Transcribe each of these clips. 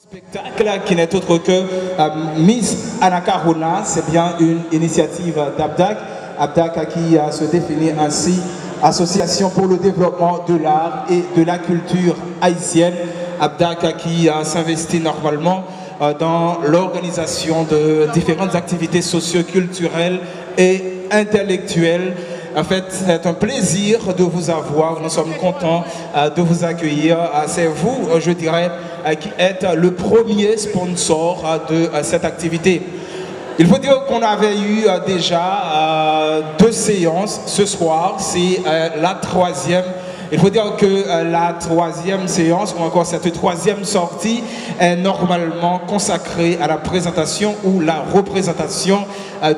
Spectacle qui n'est autre que Miss Anacarona, c'est bien une initiative d'Abdac. Abdac qui se définit ainsi Association pour le développement de l'art et de la culture haïtienne. Abdac qui s'investit normalement dans l'organisation de différentes activités socio-culturelles et intellectuelles. En fait, c'est un plaisir de vous avoir. Nous sommes contents de vous accueillir. C'est vous, je dirais, qui êtes le premier sponsor de cette activité. Il faut dire qu'on avait eu déjà 2 séances ce soir. C'est la 3e. Il faut dire que la 3e séance, ou encore cette 3e sortie, est normalement consacrée à la présentation ou la représentation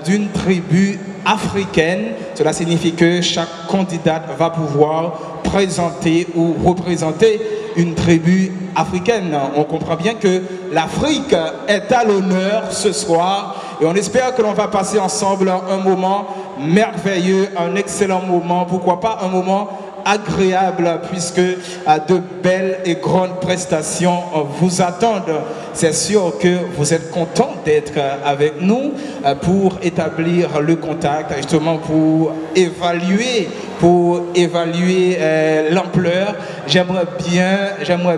d'une tribu africaine. Cela signifie que chaque candidate va pouvoir présenter ou représenter une tribu africaine. On comprend bien que l'Afrique est à l'honneur ce soir et on espère que l'on va passer ensemble un moment merveilleux, un excellent moment, pourquoi pas un moment agréable, puisque de belles et grandes prestations vous attendent. C'est sûr que vous êtes contents d'être avec nous pour établir le contact, justement pour évaluer l'ampleur. J'aimerais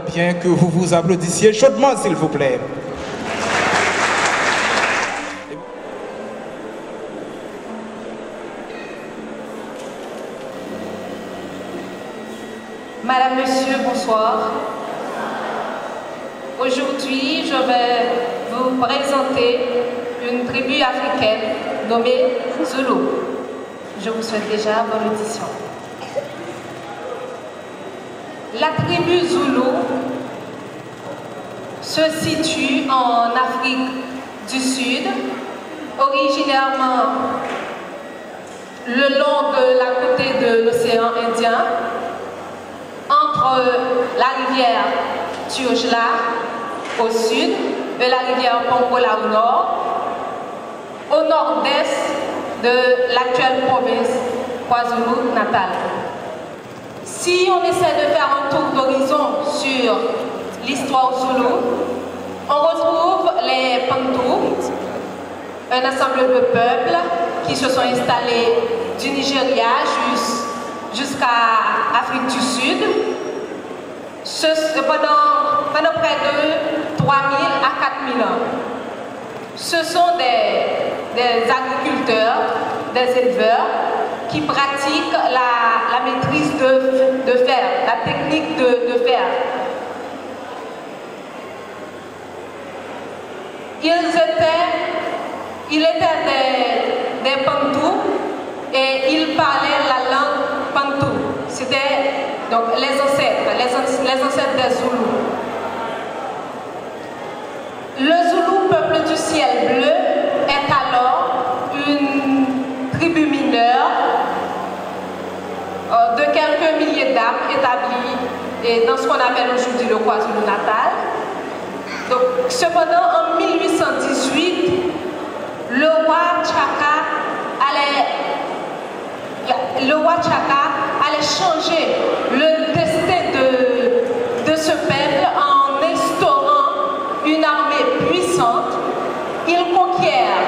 bien que vous vous applaudissiez chaudement, s'il vous plaît. Madame, Monsieur, bonsoir. Aujourd'hui, je vais vous présenter une tribu africaine nommée Zulu. Je vous souhaite déjà bonne audition. La tribu Zulu se situe en Afrique du Sud, originairement le long de la côte de l'océan Indien, entre la rivière Turjla au sud et la rivière Pongola au nord, au nord-est de l'actuelle province KwaZulu-Natal. Si on essaie de faire un tour d'horizon sur l'histoire Zulu, on retrouve les Bantus, un ensemble de peuples qui se sont installés du Nigeria jusqu'à Afrique du Sud, pendant près de 3000 à 4000 ans. Ce sont des agriculteurs, des éleveurs qui pratiquent la maîtrise de fer, la technique de fer. Ils étaient des Bantus et ils parlaient la langue Bantu. C'était donc les ancêtres des Zoulous. Le Zoulou, peuple du ciel bleu, est alors une tribu mineure de quelques milliers d'âmes établie dans ce qu'on appelle aujourd'hui le KwaZulu-Natal. Donc, cependant, en 1818, le roi Chaka allait changer le destin de ce peuple en instaurant une armée puissante. Il conquiert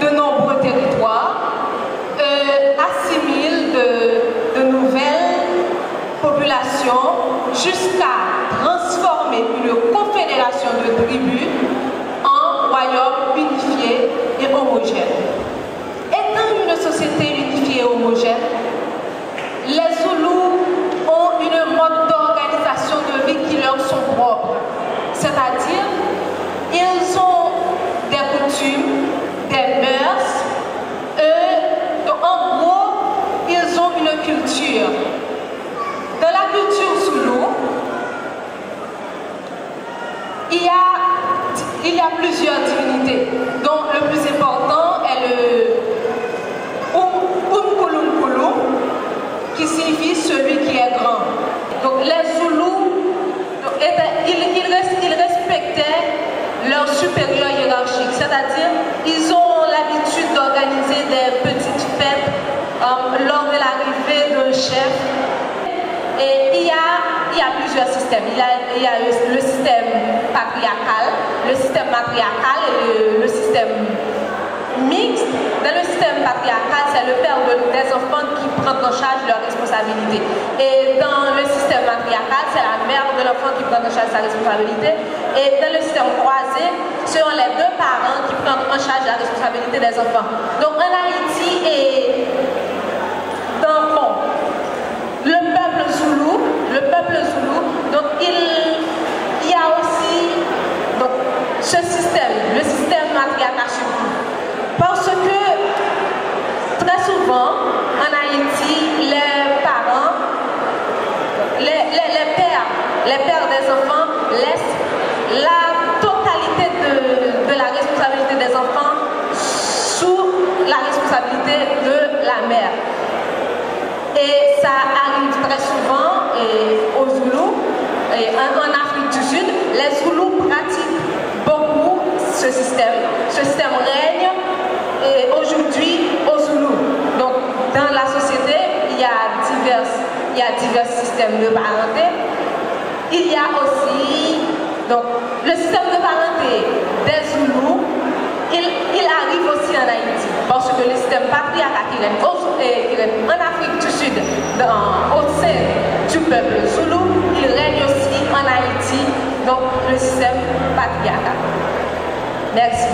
de nombreux territoires, assimile de nouvelles populations jusqu'à transformer une confédération de tribus en royaume unifié et homogène. Étant une société unifiée et homogène, les Zoulous ont une mode d'organisation de vie qui leur sont propres. C'est-à-dire, ils ont des coutumes, des mœurs, en gros, ils ont une culture. Dans la culture Zoulou, il y a plusieurs divinités, dont le plus important est le Umkulumkulu, qui signifie celui qui est grand. Donc les Zoulous, ils respectaient leur supérieur hiérarchique, c'est-à-dire ils ont l'habitude d'organiser des petites fêtes lors de l'arrivée d'un chef. Et il y a plusieurs systèmes. Il y a le système patriarcal, le système matriarcal et le système mixte. Dans le système patriarcal, c'est le père des enfants qui prend en charge leurs responsabilités. Et dans le système matriarcal, c'est la mère de l'enfant qui prend en charge sa responsabilité. Et dans le système croisé, ce sont les deux parents qui prennent en charge la responsabilité des enfants. Donc en Haïti, et dans le peuple Zoulou, donc il y a aussi donc, ce système, le système matriarcal surtout. Parce que très souvent, en Haïti, les parents, les pères des enfants laissent la totalité de la responsabilité des enfants sous la responsabilité de la mère. Et ça arrive très souvent aux Zoulous, et en Afrique du Sud, les Zoulous pratiquent beaucoup ce système. Ce système règne aujourd'hui aux Zoulous. Donc, dans la société, il y a divers systèmes de parenté. Il y a aussi donc, le système de parenté des Zoulous. Il arrive aussi en Haïti, parce que le système patriarcal qui règne en Afrique du Sud, au sein du peuple Zoulou, il règne aussi en Haïti, donc le système patriarcal. Merci.